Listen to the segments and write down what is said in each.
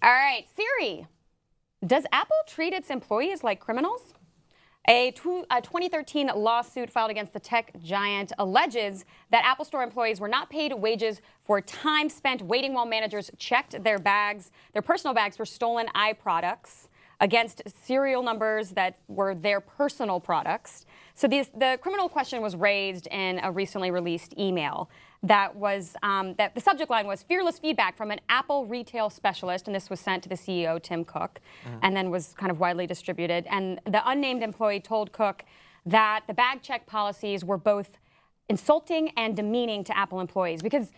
All right, Siri. Does Apple treat its employees like criminals? A 2013 lawsuit filed against the tech giant alleges that Apple Store employees were not paid wages for time spent waiting while managers checked their personal bags for stolen iProducts against serial numbers that were their personal products. So the criminal question was raised in a recently released email that the subject line was fearless feedback from an Apple retail specialist, and this was sent to the CEO, Tim Cook, and then was kind of widely distributed. And the unnamed employee told Cook that the bag check policies were both insulting and demeaning to Apple employees because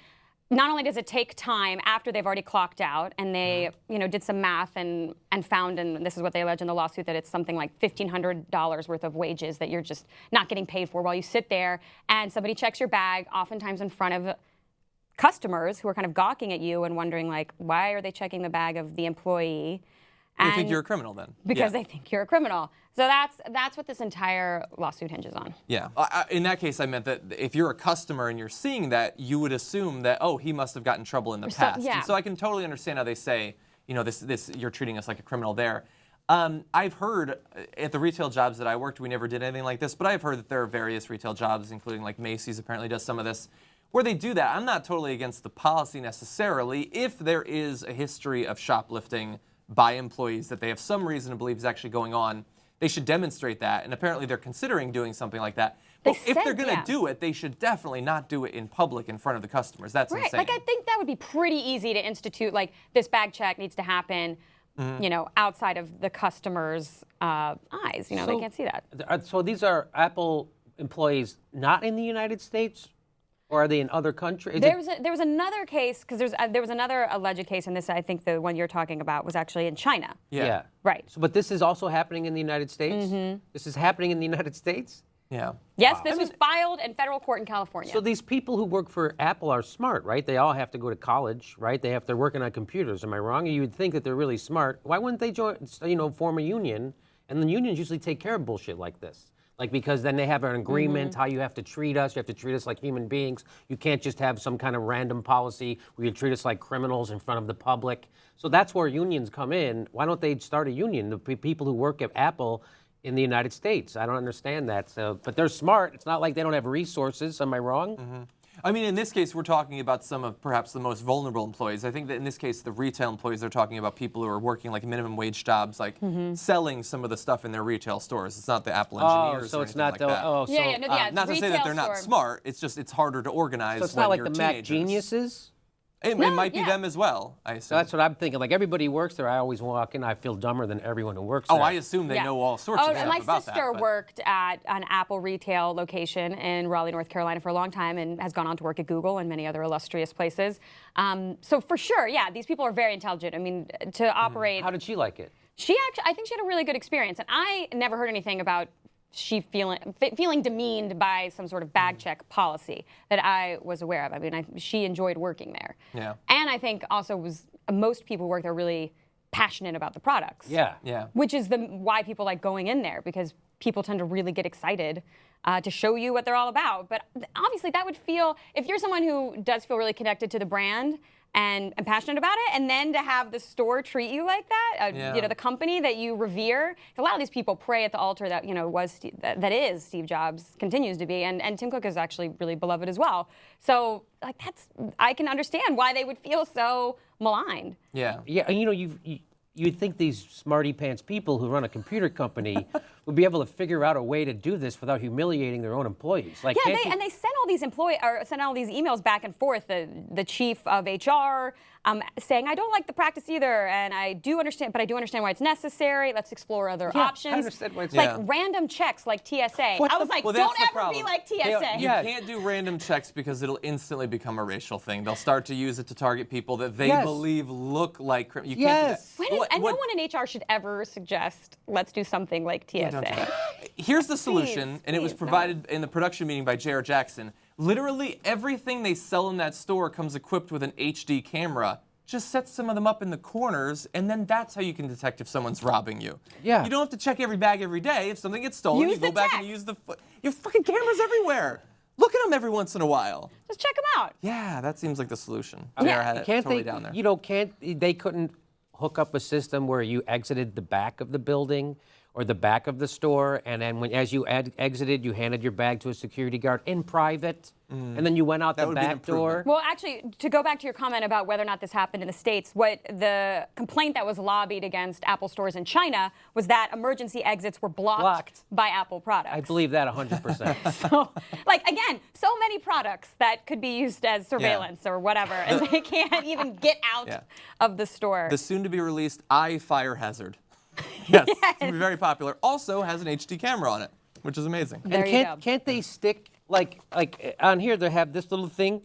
not only does it take time after they've already clocked out and they did some math and found, and this is what they allege in the lawsuit, that it's something like $1,500 worth of wages that you're just not getting paid for while you sit there and somebody checks your bag, oftentimes in front of customers who are kind of gawking at you and wondering, like, why are they checking the bag of the employee? They think you're a criminal then. Because they think you're a criminal. So that's what this entire lawsuit hinges on. Yeah. In that case, I meant that if you're a customer and you're seeing that, you would assume that, oh, he must have gotten in trouble in the past. Yeah. And so I can totally understand how they say, this you're treating us like a criminal there. I've heard at the retail jobs that I worked, we never did anything like this, but I've heard that there are various retail jobs, including like Macy's apparently does some of this, where they do that. I'm not totally against the policy necessarily if there is a history of shoplifting by employees that they have some reason to believe is actually going on. They should demonstrate that, and apparently they're considering doing something like that. But if they're going to do it, they should definitely not do it in public in front of the customers. That's insane. Like, I think that would be pretty easy to institute, like, this bag check needs to happen, outside of the customer's eyes. They can't see that. So these are Apple employees not in the United States? Or are they in other countries? There was another case, because there was another alleged case, and this, I think the one you're talking about, was actually in China. Yeah. Right. So, but this is also happening in the United States? Mm-hmm. This is happening in the United States? Yeah. Yes, this was filed in federal court in California. So these people who work for Apple are smart, right? They all have to go to college, right? They're working on computers. Am I wrong? You would think that they're really smart. Why wouldn't they form a union? And the unions usually take care of bullshit like this. Like, because then they have an agreement how you have to treat us. You have to treat us like human beings. You can't just have some kind of random policy where you treat us like criminals in front of the public. So that's where unions come in. Why don't they start a union? The people who work at Apple in the United States. I don't understand that. So, but they're smart. It's not like they don't have resources. Am I wrong? Mm-hmm. I mean, in this case, we're talking about some of perhaps the most vulnerable employees. I think that in this case, the retail employees, they're talking about people who are working like minimum wage jobs, like selling some of the stuff in their retail stores. It's not the Apple engineers. So or it's not like that. Not to say that they're not smart. It's just it's harder to organize. So it's when not like you're the teenagers. Mac geniuses. It might be them as well, I assume. So that's what I'm thinking. Like, everybody works there. I always walk in. I feel dumber than everyone who works there. Oh, I assume they know all sorts of stuff about that. My sister worked at an Apple retail location in Raleigh, North Carolina for a long time and has gone on to work at Google and many other illustrious places. So for sure, these people are very intelligent. I mean, to operate... How did she like it? I think she had a really good experience. And I never heard anything about she feeling demeaned by some sort of bag check policy that I was aware of. I mean, she enjoyed working there. Yeah. And I think also most people who work there really passionate about the products. Yeah. Which is why people like going in there, because people tend to really get excited to show you what they're all about. But obviously that would feel, if you're someone who does feel really connected to the brand and passionate about it, and then to have the store treat you like that, the company that you revere. A lot of these people pray at the altar that that is Steve Jobs, continues to be, and Tim Cook is actually really beloved as well. So I can understand why they would feel so maligned. Yeah. You'd think these smarty pants people who run a computer company would be able to figure out a way to do this without humiliating their own employees. Like, they sent all these sent all these emails back and forth. The chief of HR saying, I don't like the practice either, and I do understand, but I do understand why it's necessary. Let's explore other options. I understand why it's random checks like TSA. I was like, don't ever be like TSA. You can't do random checks because it'll instantly become a racial thing. They'll start to use it to target people that they believe look like criminals. You can't do that. No one in HR should ever suggest, let's do something like TSA. Here's the solution, and it was provided in the production meeting by J.R. Jackson. Literally everything they sell in that store comes equipped with an HD camera. Just set some of them up in the corners, and then that's how you can detect if someone's robbing you. Yeah. You don't have to check every bag every day. If something gets stolen, you go back and use you have fucking cameras everywhere. Look at them every once in a while. Just check them out. Yeah, that seems like the solution. JR had it totally down there. They couldn't hook up a system where you exited the back of the building or the back of the store, and then as you exited, you handed your bag to a security guard in private, and then you went out the would be an back door? Well, actually, to go back to your comment about whether or not this happened in the States, what the complaint that was lobbied against Apple stores in China was that emergency exits were blocked by Apple products. I believe that 100%. So, like, again, so many products that could be used as surveillance or whatever, and they can't even get out of the store. The soon-to-be-released iFire Hazard. Yes, it's going to be very popular. Also has an HD camera on it, which is amazing. There And you go. can't they stick, like on here, they have this little thing?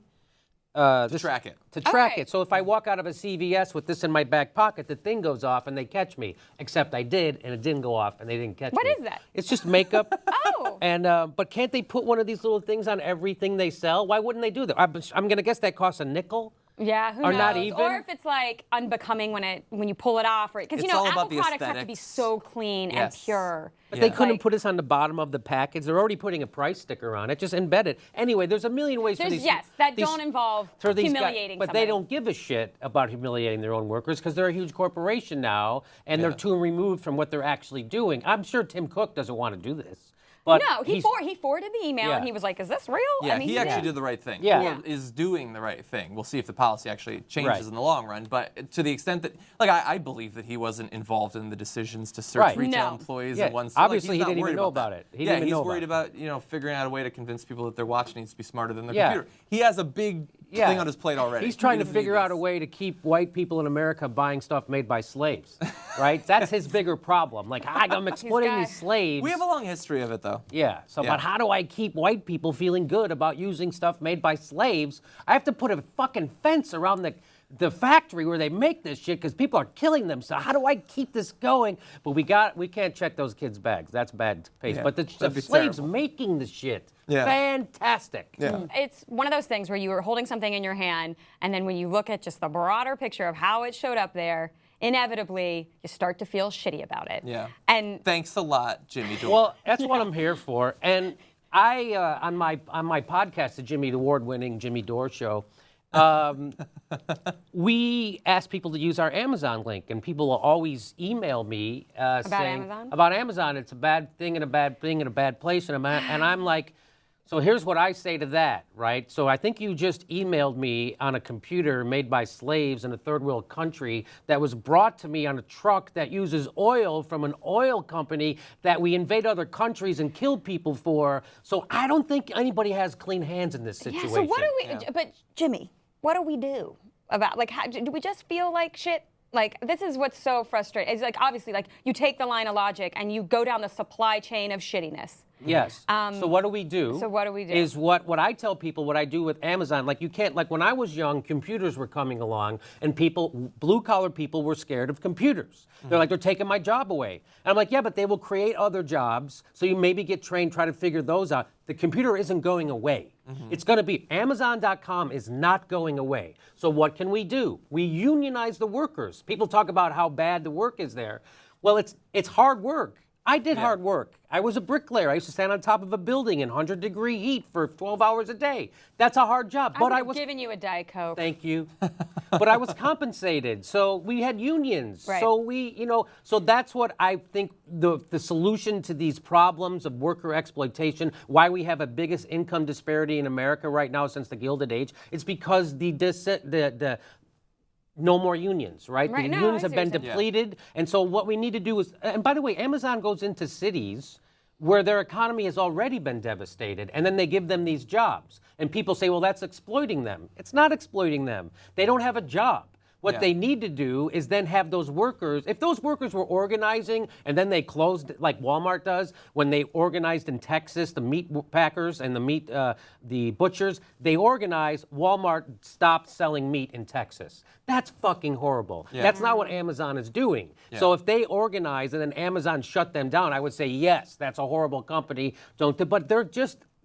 To track it. To track Okay. it. So if I walk out of a CVS with this in my back pocket, the thing goes off and they catch me. Except I did, and it didn't go off, and they didn't catch me. What is that? It's just makeup. Oh. And but can't they put one of these little things on everything they sell? Why wouldn't they do that? I'm going to guess that costs a nickel. Yeah, who Or knows? not even? Or if it's like unbecoming when you pull it off, because It's all Apple about the products have to be aesthetics. so clean and Yes. pure. But they Yeah. couldn't Like- put this on the bottom of the package. They're already putting a price sticker on it. Just embed it. Anyway, there's a million ways for There's these. that these- don't involve for these humiliating but somebody. they don't give a shit about humiliating their own workers because they're a huge corporation now, and they're too removed from what they're actually doing. I'm sure Tim Cook doesn't want to do this. But No, he he's- forwarded the email and Yeah. he was like, "Is this real?" Yeah, I mean, he actually did the right thing. Yeah. Or is doing the right thing. We'll see if the policy actually changes Right. in the long run. But to the extent that, like, I believe that he wasn't involved in the decisions to search Right. retail No. employees Yeah, in one store. obviously like, he he's not didn't even worried know about about that. it. He Yeah, didn't even he's know worried about about figuring out a way to convince people that their watch needs to be smarter than their Yeah. computer. He has a big thing on his plate already. He's trying He to doesn't need figure out a this. way to keep white people in America buying stuff made by slaves, right? That's his bigger problem. Like, I'm exploiting got- these slaves. We have a long history of it, though. Yeah. So, Yeah. but how do I keep white people feeling good about using stuff made by slaves? I have to put a fucking fence around the factory where they make this shit because people are killing them. So how do I keep this going? But we can't check those kids' bags. That's bad taste. Yeah, But the that'd be slaves terrible. making the shit, Yeah. fantastic. Yeah. It's one of those things where you were holding something in your hand, and then when you look at just the broader picture of how it showed up there, inevitably you start to feel shitty about it. Yeah. And Thanks a lot, Jimmy Dore. Well, that's what I'm here for. And I, on my podcast, the Jimmy, the award-winning Jimmy Dore Show, we ask people to use our Amazon link, and people will always email me saying Amazon? about Amazon. It's a bad thing and a bad thing and a bad place, and I'm like, so here's what I say to that, right? So I think you just emailed me on a computer made by slaves in a third world country that was brought to me on a truck that uses oil from an oil company that we invade other countries and kill people for. So I don't think anybody has clean hands in this situation. yeah, so what do we? But Jimmy, what do we do about do we just feel like shit? Like, this is what's so frustrating. It's like, obviously, like, you take the line of logic and you go down the supply chain of shittiness. Yes. So what do we do? So what do we do? Is what I tell people, what I do with Amazon. Like, you can't, like, when I was young, computers were coming along, and blue collar people were scared of computers. They're like, they're taking my job away. And I'm like, yeah, but they will create other jobs. So you maybe get trained, try to figure those out. The computer isn't going away. It's going to be, Amazon.com is not going away. So what can we do? We unionize the workers. People talk about how bad the work is there. Well, it's hard work. I did hard work. I was a bricklayer. I used to stand on top of a building in 100-degree heat for 12 hours a day. That's a hard job. I But would I have was given you a Diet Coke. Thank you. But I was compensated. So we had unions. Right. So so that's what I think the solution to these problems of worker exploitation, why we have a biggest income disparity in America right now since the Gilded Age, it's because the no more unions, right? Right, The no, unions I have see been what you're saying. depleted. And so what we need to do is, and by the way, Amazon goes into cities where their economy has already been devastated, and then they give them these jobs. And people say, well, that's exploiting them. It's not exploiting them. They don't have a job. What they need to do is then have those workers, if those workers were organizing and then they closed, like Walmart does, when they organized in Texas, the meat packers and the butchers, they organized, Walmart stopped selling meat in Texas. That's fucking horrible. That's not what Amazon is doing. So if they organize and then Amazon shut them down, I would say, yes, that's a horrible company. But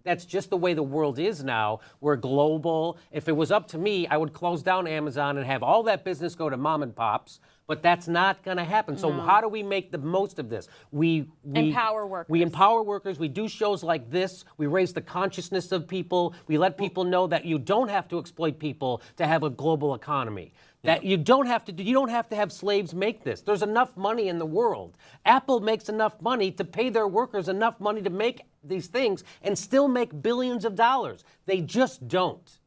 that's just the way the world is now. We're global. If it was up to me, I would close down Amazon and have all that business go to mom and pops. But that's not going to happen. So how do we make the most of this? We Empower workers. We empower workers. We do shows like this. We raise the consciousness of people. We let people know that you don't have to exploit people to have a global economy. That you don't have to have slaves make this. There's enough money in the world. Apple makes enough money to pay their workers enough money to make these things and still make billions of dollars. They just don't.